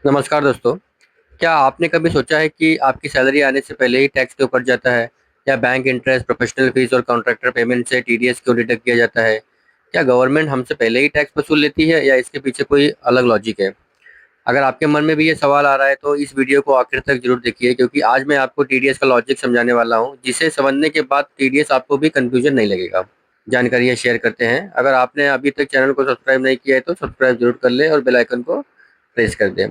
नमस्कार दोस्तों। क्या आपने कभी सोचा है कि आपकी सैलरी आने से पहले ही टैक्स क्यों कट जाता है? या बैंक इंटरेस्ट, प्रोफेशनल फीस और कॉन्ट्रैक्टर पेमेंट से टीडीएस क्यों डिडक्ट किया जाता है? क्या गवर्नमेंट हमसे पहले ही टैक्स वसूल लेती है या इसके पीछे कोई अलग लॉजिक है? अगर आपके मन में भी ये सवाल आ रहा है तो इस वीडियो को आखिर तक जरूर देखिए, क्योंकि आज मैं आपको टीडीएस का लॉजिक समझाने वाला हूँ, जिसे समझने के बाद टीडीएस आपको भी कंफ्यूजन नहीं लगेगा। जानकारी शेयर करते हैं। अगर आपने अभी तक चैनल को सब्सक्राइब नहीं किया है तो सब्सक्राइब जरूर कर ले और बेल आइकन को प्रेस कर दें।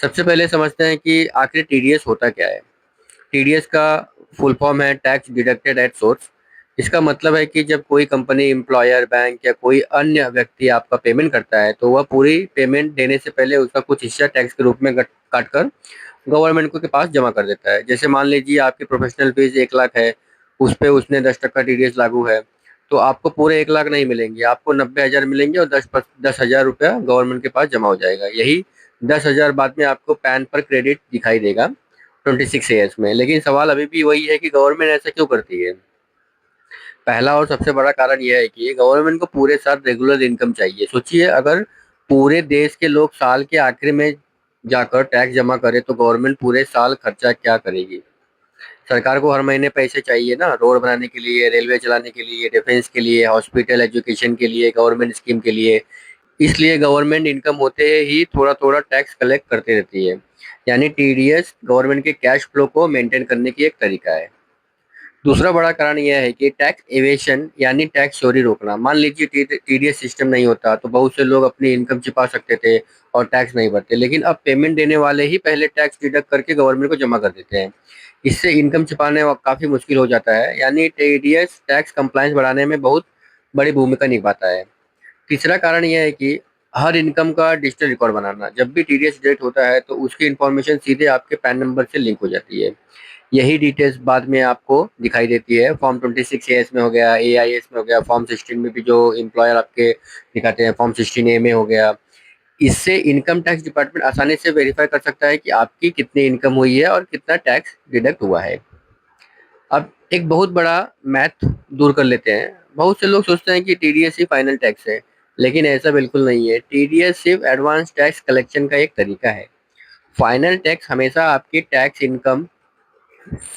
सबसे पहले समझते हैं कि आखिर टीडीएस होता क्या है। टीडीएस का फुल फॉर्म है टैक्स डिडक्टेड एट सोर्स। इसका मतलब है कि जब कोई कंपनी, एम्प्लॉयर, बैंक या कोई अन्य व्यक्ति आपका पेमेंट करता है तो वह पूरी पेमेंट देने से पहले उसका कुछ हिस्सा टैक्स के रूप में काट कर गवर्नमेंट को के पास जमा कर देता है। जैसे मान लीजिए आपकी प्रोफेशनल फीस 1 लाख है, उस पे उसने 10% टीडीएस लागू है, तो आपको पूरे 1 लाख नहीं मिलेंगे, आपको 90,000 मिलेंगे और 10,000 रुपया गवर्नमेंट के पास जमा हो जाएगा। यही 10,000 बाद में आपको पैन पर क्रेडिट दिखाई देगा 26 ईयर्स में। लेकिन सवाल अभी भी वही है कि गवर्नमेंट ऐसा क्यों करती है। पहला और सबसे बड़ा कारण यह है कि गवर्नमेंट को पूरे साल रेगुलर इनकम चाहिए। सोचिए, अगर पूरे देश के लोग साल के आखिर में जाकर टैक्स जमा करें तो गवर्नमेंट पूरे साल खर्चा क्या करेगी। सरकार को हर महीने पैसे चाहिए ना, रोड बनाने के लिए, रेलवे चलाने के लिए, डिफेंस के लिए, हॉस्पिटल, एजुकेशन के लिए, गवर्नमेंट स्कीम के लिए। इसलिए गवर्नमेंट इनकम होते ही थोड़ा थोड़ा टैक्स कलेक्ट करती रहती है। यानी टीडीएस गवर्नमेंट के कैश फ्लो को मेंटेन करने की एक तरीका है। दूसरा बड़ा कारण यह है कि टैक्स एवेशन यानी टैक्स चोरी रोकना। मान लीजिए टीडीएस सिस्टम नहीं होता तो बहुत से लोग अपनी इनकम छिपा सकते थे और टैक्स नहीं भरते, लेकिन अब पेमेंट देने वाले ही पहले टैक्स डिडक्ट करके गवर्नमेंट को जमा कर देते हैं। इससे इनकम छिपाने काफी मुश्किल हो जाता है। यानी टीडीएस टैक्स कंप्लायंस बढ़ाने में बहुत बड़ी भूमिका निभाता है। तीसरा कारण यह है कि हर इनकम का डिजिटल रिकॉर्ड बनाना। जब भी टीडीएस डिडक्ट होता है तो उसकी इन्फॉर्मेशन सीधे आपके पैन नंबर से लिंक हो जाती है। यही डिटेल्स बाद में आपको दिखाई देती है फॉर्म 26 एस में हो गया, एआईएस में हो गया, फॉर्म 16 में भी जो एम्प्लॉयर आपके दिखाते हैं, फॉर्म 16 ए में हो गया। इससे इनकम टैक्स डिपार्टमेंट आसानी से वेरीफाई कर सकता है कि आपकी कितनी इनकम हुई है और कितना टैक्स डिडक्ट हुआ है। अब एक बहुत बड़ा मैथ दूर कर लेते हैं। बहुत से लोग सोचते हैं कि टीडीएस ही फाइनल टैक्स है, लेकिन ऐसा बिल्कुल नहीं है। टीडीएस सिर्फ एडवांस टैक्स कलेक्शन का एक तरीका है। फाइनल टैक्स हमेशा आपकी टैक्स इनकम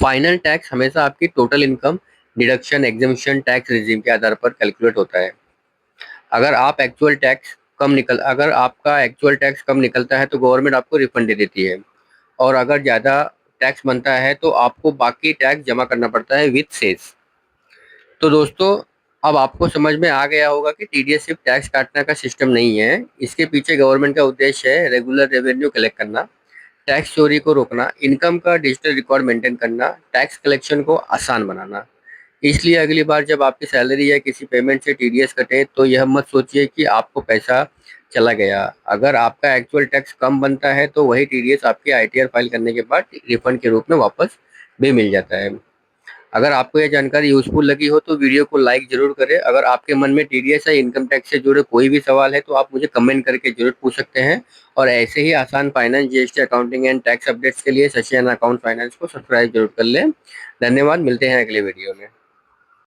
फाइनल टैक्स हमेशा आपकी टोटल इनकम डिडक्शन एग्जामिशन टैक्स रिजीम के आधार पर कैलकुलेट होता है। अगर आपका एक्चुअल टैक्स कम निकलता है तो गवर्नमेंट आपको रिफंड दे देती है, और अगर ज़्यादा टैक्स बनता है तो आपको बाकी टैक्स जमा करना पड़ता है विथ सेस। तो दोस्तों, अब आपको समझ में आ गया होगा कि टीडीएस सिर्फ टैक्स काटने का सिस्टम नहीं है। इसके पीछे गवर्नमेंट का उद्देश्य है रेगुलर रेवेन्यू कलेक्ट करना, टैक्स चोरी को रोकना, इनकम का डिजिटल रिकॉर्ड मेंटेन करना, टैक्स कलेक्शन को आसान बनाना। इसलिए अगली बार जब आपकी सैलरी या किसी पेमेंट से टीडीएस कटे तो यह मत सोचिए कि आपको पैसा चला गया। अगर आपका एक्चुअल टैक्स कम बनता है तो वही टीडीएस आपके आईटीआर फाइल करने के बाद रिफंड के रूप में वापस भी मिल जाता है। अगर आपको यह जानकारी यूजफुल लगी हो तो वीडियो को लाइक जरूर करें। अगर आपके मन में टीडीएस या इनकम टैक्स से जुड़े कोई भी सवाल है तो आप मुझे कमेंट करके जरूर पूछ सकते हैं। और ऐसे ही आसान finance, GST, accounting and tax updates के लिए शशि अकाउंट फाइनेंस को सब्सक्राइब जरूर कर लें। धन्यवाद, मिलते हैं अगले वीडियो में।